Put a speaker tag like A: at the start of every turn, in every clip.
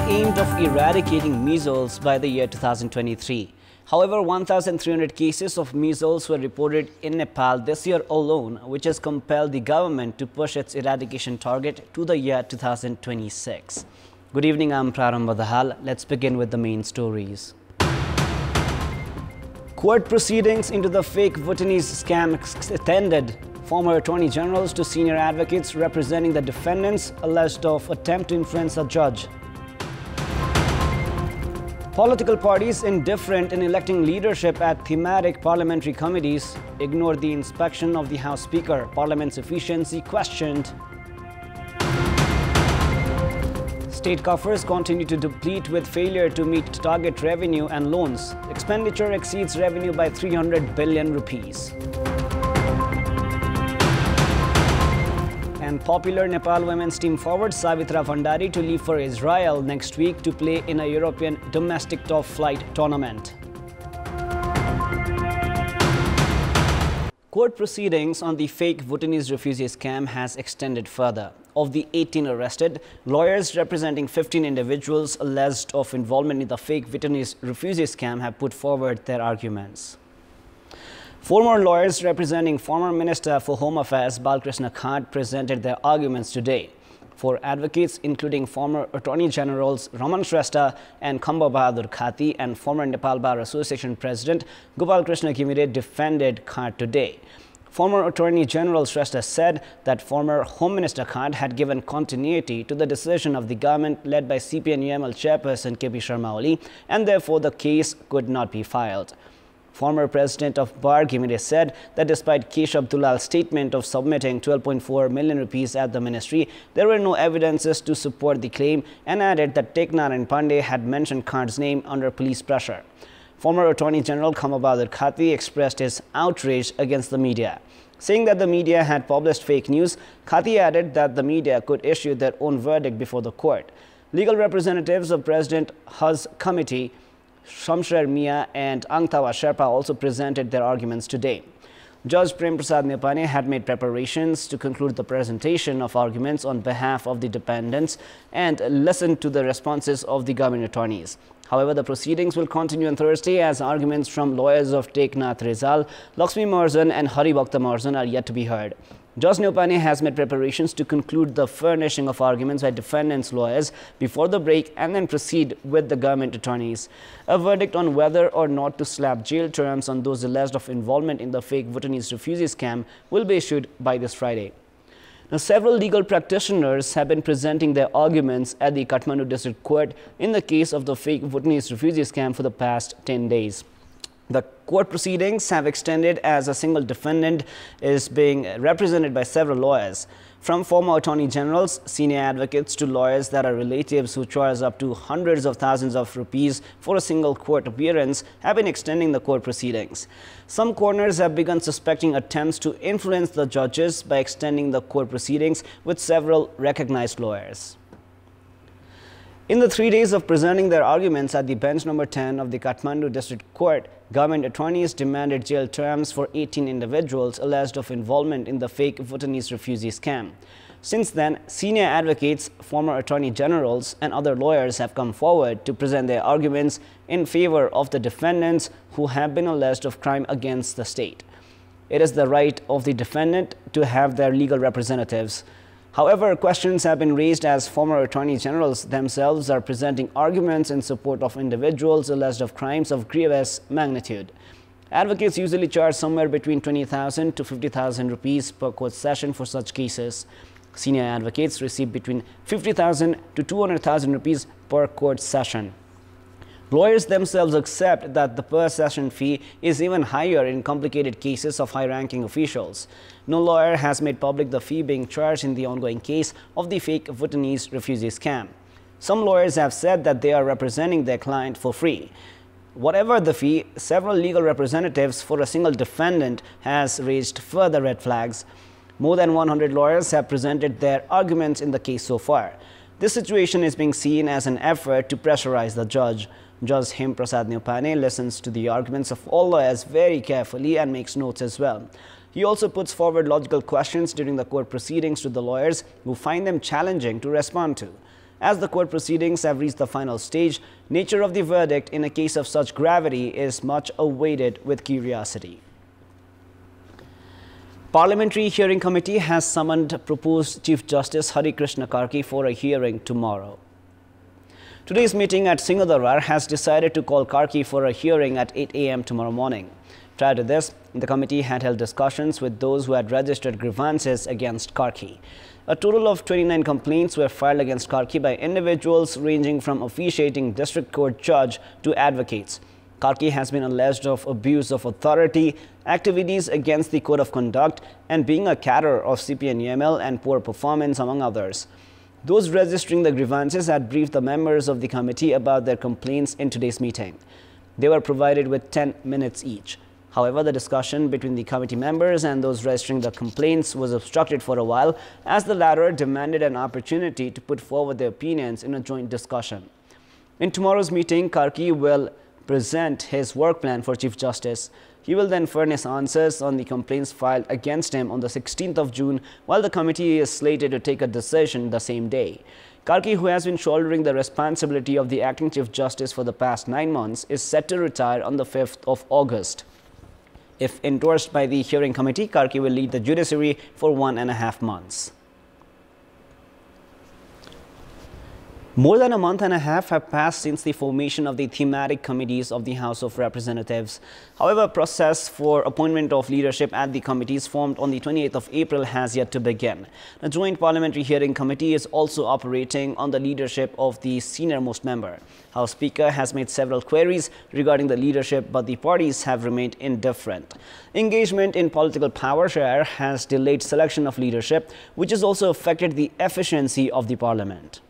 A: aimed of eradicating measles by the year 2023. However, 1,300 cases of measles were reported in Nepal this year alone, which has compelled the government to push its eradication target to the year 2026. Good evening, I'm Prarambha Dahal. Let's begin with the main stories. Court proceedings into the fake Bhutanese scam extended former attorney generals to senior advocates representing the defendants alleged of attempt to influence a judge. Political parties indifferent in electing leadership at thematic parliamentary committees ignored the inspection of the House Speaker. Parliament's efficiency questioned. State coffers continue to deplete with failure to meet target revenue and loans. Expenditure exceeds revenue by 300 billion rupees. And popular Nepal women's team forward Savitra Bhandari to leave for Israel next week to play in a European domestic top flight tournament. Court proceedings on the fake Bhutanese refugee scam has extended further. Of the 18 arrested, lawyers representing 15 individuals alleged of involvement in the fake Bhutanese refugee scam have put forward their arguments. Former lawyers representing former Minister for Home Affairs Balkrishna Khat presented their arguments today. Four advocates, including former Attorney Generals Raman Shrestha and Khamba Bahadur Khati and former Nepal Bar Association President Gopal Krishna Ghimire, defended Khat today. Former Attorney General Shrestha said that former Home Minister Khat had given continuity to the decision of the government led by CPN-UML chairperson KP Sharma Oli, and therefore the case could not be filed. Former President of Bar Ghimire said that despite Keshav Dulal's statement of submitting 12.4 million rupees at the ministry, there were no evidences to support the claim, and added that Teknaran Pandey had mentioned Khat's name under police pressure. Former Attorney General Khamba Bahadur Khati expressed his outrage against the media. Saying that the media had published fake news, Khati added that the media could issue their own verdict before the court. Legal representatives of President Huz Committee Shamsher Mia and Angtawa Sherpa also presented their arguments today. Judge Prem Prasad Nepane had made preparations to conclude the presentation of arguments on behalf of the defendants and listened to the responses of the government attorneys. However, the proceedings will continue on Thursday as arguments from lawyers of Teknath Rezal, Lakshmi Marzan and Hari Bhakta Marzan are yet to be heard. Judge Nepane has made preparations to conclude the furnishing of arguments by defendants' lawyers before the break and then proceed with the government attorneys. A verdict on whether or not to slap jail terms on those alleged of involvement in the fake Bhutanese refugee scam will be issued by this Friday. Now, several legal practitioners have been presenting their arguments at the Kathmandu District Court in the case of the fake Bhutanese refugee scam for the past 10 days. The court proceedings have extended as a single defendant is being represented by several lawyers. From former attorney generals, senior advocates to lawyers that are relatives who charge up to hundreds of thousands of rupees for a single court appearance have been extending the court proceedings. Some corners have begun suspecting attempts to influence the judges by extending the court proceedings with several recognized lawyers. In the 3 days of presenting their arguments at the bench number 10 of the Kathmandu District Court, government attorneys demanded jail terms for 18 individuals alleged of involvement in the fake Bhutanese refugee scam. Since then, senior advocates, former attorney generals and other lawyers have come forward to present their arguments in favor of the defendants who have been alleged of crime against the state. It is the right of the defendant to have their legal representatives. However, questions have been raised as former attorney generals themselves are presenting arguments in support of individuals alleged of crimes of grievous magnitude. Advocates usually charge somewhere between 20,000 to 50,000 rupees per court session for such cases. Senior advocates receive between 50,000 to 200,000 rupees per court session. Lawyers themselves accept that the per-session fee is even higher in complicated cases of high-ranking officials. No lawyer has made public the fee being charged in the ongoing case of the fake Bhutanese refugee scam. Some lawyers have said that they are representing their client for free. Whatever the fee, several legal representatives for a single defendant has raised further red flags. More than 100 lawyers have presented their arguments in the case so far. This situation is being seen as an effort to pressurize the judge. Judge Hem Prasad Nepane listens to the arguments of all lawyers very carefully and makes notes as well. He also puts forward logical questions during the court proceedings to the lawyers who find them challenging to respond to. As the court proceedings have reached the final stage, nature of the verdict in a case of such gravity is much awaited with curiosity. Parliamentary Hearing Committee has summoned proposed Chief Justice Hari Krishna Karki for a hearing tomorrow. Today's meeting at Singhadarar has decided to call Karki for a hearing at 8 a.m. tomorrow morning. Prior to this, the committee had held discussions with those who had registered grievances against Karki. A total of 29 complaints were filed against Karki by individuals ranging from officiating district court judge to advocates. Karki has been alleged of abuse of authority, activities against the code of conduct, and being a cadre of CPNUML and poor performance, among others. Those registering the grievances had briefed the members of the committee about their complaints in today's meeting. They were provided with 10 minutes each. However, the discussion between the committee members and those registering the complaints was obstructed for a while, as the latter demanded an opportunity to put forward their opinions in a joint discussion. In tomorrow's meeting, Karki will present his work plan for Chief Justice. He will then furnish answers on the complaints filed against him on the 16th of June, while the committee is slated to take a decision the same day. Karki, who has been shouldering the responsibility of the acting Chief Justice for the past 9 months, is set to retire on the 5th of August. If endorsed by the hearing committee, Karki will lead the judiciary for 1.5 months. More than a month and a half have passed since the formation of the thematic committees of the House of Representatives. However, process for appointment of leadership at the committees formed on the 28th of April has yet to begin. The Joint Parliamentary Hearing Committee is also operating on the leadership of the senior-most member. House Speaker has made several queries regarding the leadership, but the parties have remained indifferent. Engagement in political power share has delayed selection of leadership, which has also affected the efficiency of the parliament.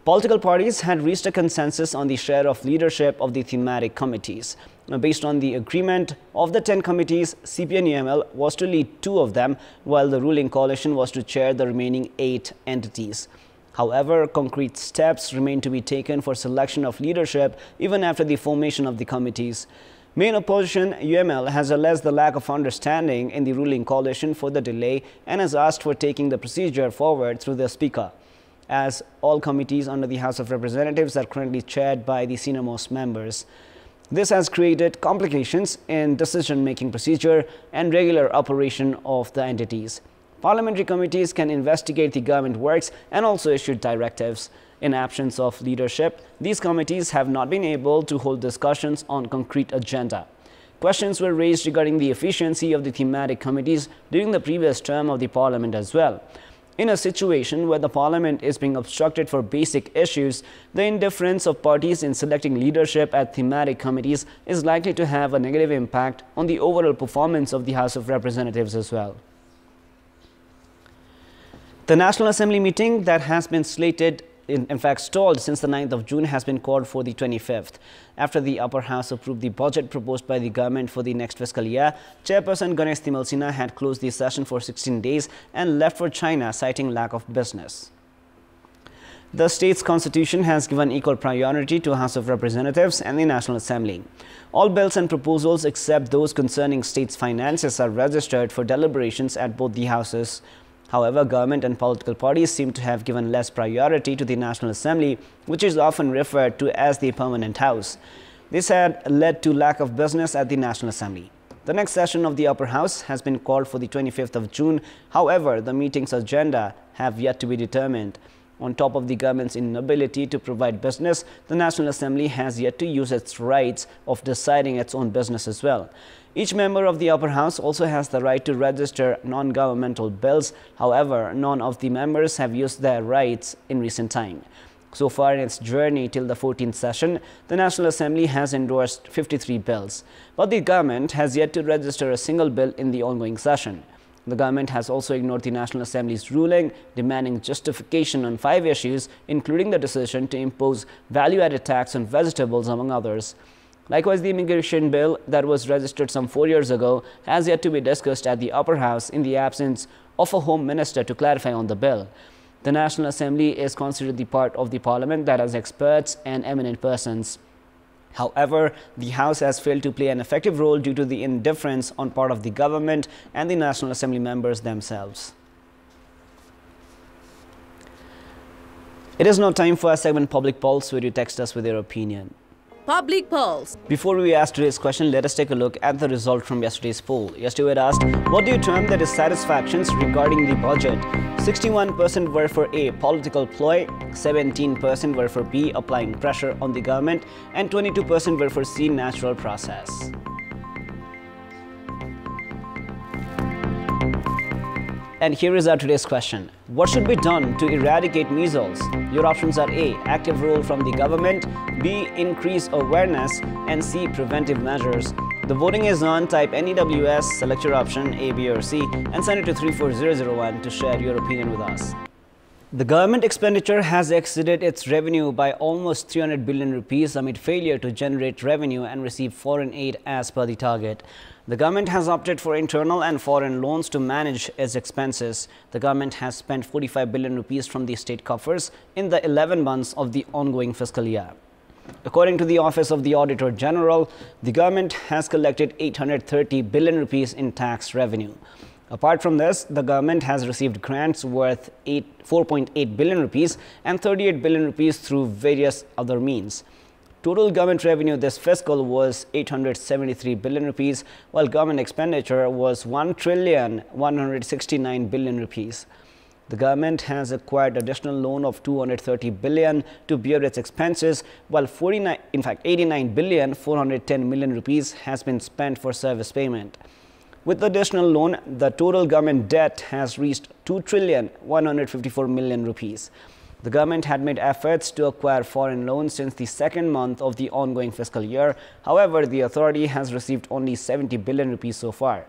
A: Political parties had reached a consensus on the share of leadership of the thematic committees. Based on the agreement of the 10 committees, CPNUML was to lead 2 of them, while the ruling coalition was to chair the remaining 8 entities. However, concrete steps remain to be taken for selection of leadership even after the formation of the committees. Main opposition UML has alleged the lack of understanding in the ruling coalition for the delay and has asked for taking the procedure forward through the Speaker, as all committees under the House of Representatives are currently chaired by the senior-most members. This has created complications in decision-making procedure and regular operation of the entities. Parliamentary committees can investigate the government works and also issue directives. In absence of leadership, these committees have not been able to hold discussions on concrete agenda. Questions were raised regarding the efficiency of the thematic committees during the previous term of the Parliament as well. In a situation where the Parliament is being obstructed for basic issues, the indifference of parties in selecting leadership at thematic committees is likely to have a negative impact on the overall performance of the House of Representatives as well. The National Assembly meeting that has been slated, in fact stalled since the 9th of June, has been called for the 25th. After the upper house approved the budget proposed by the government for the next fiscal year, Chairperson Ganesh Timalsina had closed the session for 16 days and left for China, citing lack of business. The state's constitution has given equal priority to House of Representatives and the National Assembly. All bills and proposals except those concerning state's finances are registered for deliberations at both the houses. However, government and political parties seem to have given less priority to the National Assembly, which is often referred to as the permanent house. This had led to lack of business at the National Assembly. The next session of the upper house has been called for the 25th of June. However, the meeting's agenda have yet to be determined. On top of the government's inability to provide business, the National Assembly has yet to use its rights of deciding its own business as well. Each member of the upper house also has the right to register non-governmental bills. However, none of the members have used their rights in recent time. So far in its journey till the 14th session, the National Assembly has endorsed 53 bills. But the government has yet to register a single bill in the ongoing session. The government has also ignored the National Assembly's ruling, demanding justification on 5 issues, including the decision to impose value-added tax on vegetables, among others. Likewise, the immigration bill that was registered some 4 years ago has yet to be discussed at the upper house in the absence of a home minister to clarify on the bill. The National Assembly is considered the part of the parliament that has experts and eminent persons. However, the House has failed to play an effective role due to the indifference on part of the government and the National Assembly members themselves. It is now time for our segment Public Pulse, where you text us with your opinion.
B: Public Pulse.
A: Before we ask today's question, let us take a look at the result from yesterday's poll. Yesterday we had asked, what do you term the dissatisfactions regarding the budget? 61% were for A, political ploy, 17% were for B, applying pressure on the government, and 22% were for C, natural process. And here is our today's question. What should be done to eradicate measles? Your options are A, active role from the government, B, increase awareness, and C, preventive measures. The voting is on. Type NEWS, select your option A, B, or C, and send it to 34001 to share your opinion with us. The government expenditure has exceeded its revenue by almost 300 billion rupees amid failure to generate revenue and receive foreign aid as per the target. The government has opted for internal and foreign loans to manage its expenses. The government has spent 45 billion rupees from the state coffers in the 11 months of the ongoing fiscal year. According to the Office of the Auditor General, the government has collected 830 billion rupees in tax revenue. Apart from this, the government has received grants worth 4.8 billion rupees and 38 billion rupees through various other means. Total government revenue this fiscal was 873 billion rupees, while government expenditure was 1,169 billion rupees. The government has acquired additional loan of 230 billion to bear its expenses, while 89 billion 410 million rupees has been spent for service payment. With the additional loan, the total government debt has reached 2,154 million rupees. The government had made efforts to acquire foreign loans since the second month of the ongoing fiscal year. However, the authority has received only 70 billion rupees so far.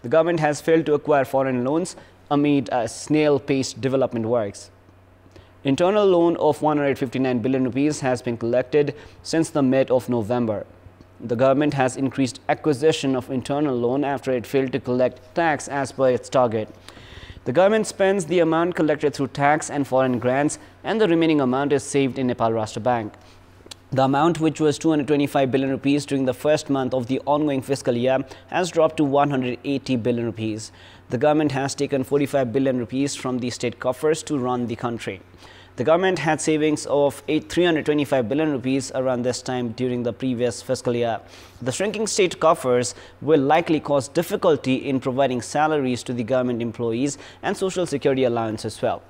A: The government has failed to acquire foreign loans amid snail-paced development works. Internal loan of 159 billion rupees has been collected since the mid of November. The government has increased acquisition of internal loan after it failed to collect tax as per its target. The government spends the amount collected through tax and foreign grants, and the remaining amount is saved in Nepal Rashtra Bank. The amount, which was 225 billion rupees during the first month of the ongoing fiscal year, has dropped to 180 billion rupees. The government has taken 45 billion rupees from the state coffers to run the country. The government had savings of 325 billion rupees around this time during the previous fiscal year. The shrinking state coffers will likely cause difficulty in providing salaries to the government employees and social security allowance as well.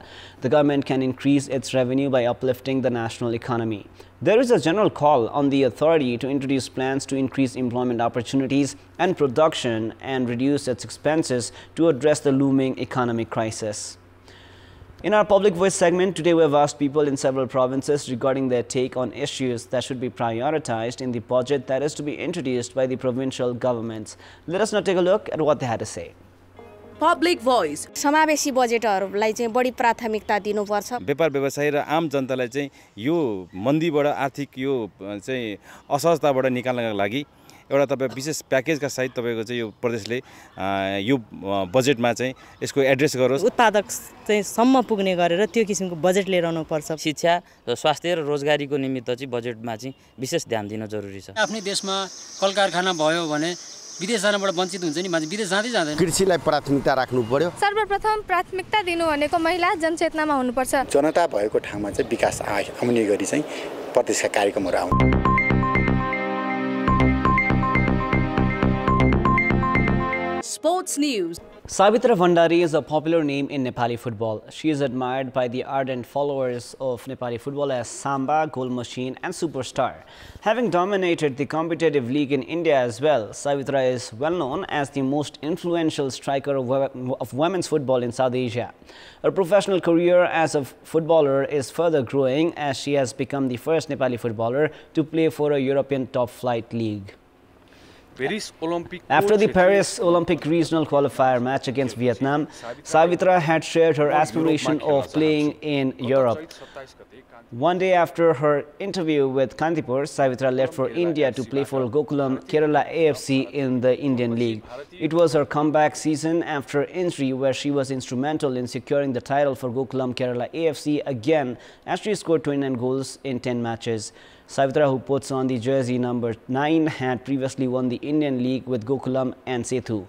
A: The government can increase its revenue by uplifting the national economy. There is a general call on the authority to introduce plans to increase employment opportunities and production and reduce its expenses to address the looming economic crisis. In our Public Voice segment, today we have asked people in several provinces regarding their take on issues that should be prioritized in the budget that is to be introduced by the provincial governments. Let us now take a look at what they had to say.
B: Public Voice.
C: समावेशी बजेटहरुलाई चाहिँ बढी प्राथमिकता दिनुपर्छ।
D: व्यापार व्यवसाय र आम जनतालाई चाहिँ यो मन्दीबाट आर्थिक यो चाहिँ असहजताबाट निकाल्नका लागि एउटा तपाई विशेष प्याकेजका सहित तपाईको चाहिँ यो प्रदेशले यो बजेटमा चाहिँ यसको एड्रेस गरोस्।
E: उत्पादक चाहिँ सम्म पुग्ने गरेर त्यो किसिमको बजेट लिएर आउनु पर्छ।
F: शिक्षा र स्वास्थ्य र रोजगारीको निमित्त चाहिँ बजेटमा चाहिँ विशेष ध्यान दिन जरुरी छ।
G: आफ्नै देशमा कलकारखाना भयो भने विदेश जानबाट वञ्चित हुन्छ नि, मान्छे विदेश जाँदै जाँदैन।
H: कृषिलाई प्राथमिकता राख्नु पर्यो।
I: सर्वप्रथम प्राथमिकता दिनु भनेको महिला जनचेतनामा हुनुपर्छ।
H: जनता भएको ठाउँमा चाहिँ विकास आउने गरी चाहिँ प्रदेशका कार्यक्रमहरु आउनु।
B: Sports News.
A: Savitra Bhandari is a popular name in Nepali football. She is admired by the ardent followers of Nepali football as Samba, goal machine and superstar. Having dominated the competitive league in India as well, Savitra is well known as the most influential striker of women's football in South Asia. Her professional career as a footballer is further growing as she has become the first Nepali footballer to play for a European top-flight league. After the Paris Olympic regional qualifier match against Vietnam, Savitra had shared her aspiration of playing in Europe. One day after her interview with Kantipur, Savitra left for India to play for Gokulam Kerala AFC in the Indian League. It was her comeback season after injury, where she was instrumental in securing the title for Gokulam Kerala AFC again as she scored 29 goals in 10 matches. Savitra, who puts on the jersey number 9, had previously won the Indian League with Gokulam and Sethu.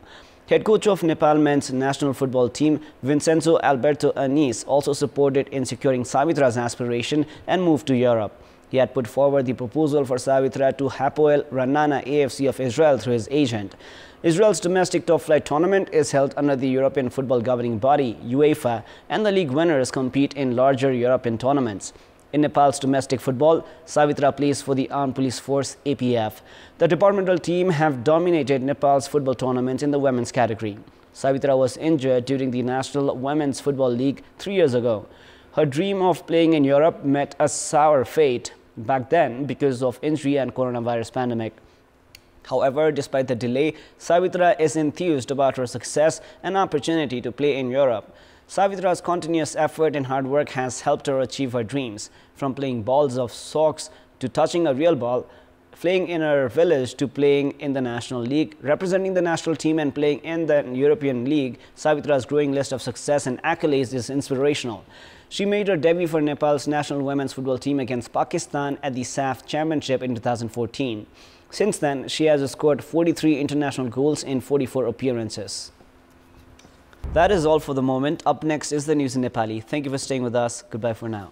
A: Head coach of Nepal men's national football team, Vincenzo Alberto Anis, also supported in securing Savitra's aspiration and move to Europe. He had put forward the proposal for Savitra to Hapoel Ranana AFC of Israel through his agent. Israel's domestic top-flight tournament is held under the European football governing body, UEFA, and the league winners compete in larger European tournaments. In Nepal's domestic football, Savitra plays for the Armed Police Force APF. The departmental team have dominated Nepal's football tournament in the women's category. Savitra was injured during the National Women's Football League 3 years ago. Her dream of playing in Europe met a sour fate back then because of injury and coronavirus pandemic. However, despite the delay, Savitra is enthused about her success and opportunity to play in Europe. Savitra's continuous effort and hard work has helped her achieve her dreams, from playing balls of socks to touching a real ball, playing in her village to playing in the National League, representing the national team and playing in the European League. Savitra's growing list of success and accolades is inspirational. She made her debut for Nepal's national women's football team against Pakistan at the SAF Championship in 2014. Since then, she has scored 43 international goals in 44 appearances. That is all for the moment. Up next is the news in Nepali. Thank you for staying with us. Goodbye for now.